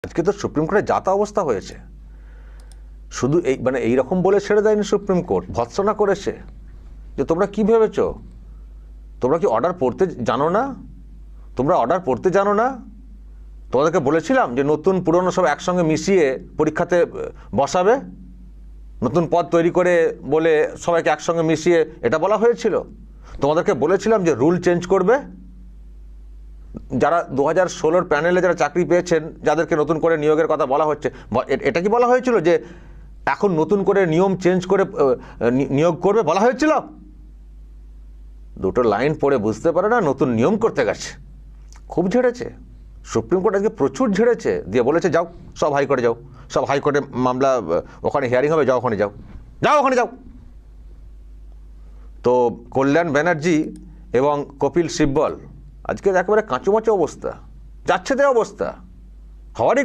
আজকে তো সুপ্রিম কোর্টে যাতা অবস্থা হয়েছে, শুধু এই মানে এইরকম বলে ছেড়ে দেয়নি সুপ্রিম কোর্ট, ভৎসনা করেছে যে তোমরা কি ভেবেছ, তোমরা কি অর্ডার পড়তে জানো না, তোমরা অর্ডার পড়তে জানো না। তোমাদেরকে বলেছিলাম যে নতুন পুরনো সব একসঙ্গে মিশিয়ে পরীক্ষাতে বসাবে, নতুন পদ তৈরি করে বলে সবাইকে একসঙ্গে মিশিয়ে, এটা বলা হয়েছিল। তোমাদেরকে বলেছিলাম যে রুল চেঞ্জ করবে, যারা 2016 প্যানেলে যারা চাকরি পেয়েছেন, যাদেরকে নতুন করে নিয়োগের কথা বলা হচ্ছে, এটা কি বলা হয়েছিল যে এখন নতুন করে নিয়ম চেঞ্জ করে নিয়োগ করবে, বলা হয়েছিল? দুটো লাইন পড়ে বুঝতে পারে না, নতুন নিয়ম করতে গেছে। খুব ঝেড়েছে সুপ্রিম কোর্ট, আজকে প্রচুর ঝেড়েছে, দিয়ে বলেছে যাও সব হাইকোর্টে যাও, সব হাইকোর্টে মামলা, ওখানে হিয়ারিং হবে, যাও ওখানে যাও, যাও ওখানে যাও। তো কল্যাণ ব্যানার্জি এবং কপিল সিব্বল আজকে একেবারে কাঁচুমাচু অবস্থা, যাচ্ছে তাই অবস্থা হওয়ারই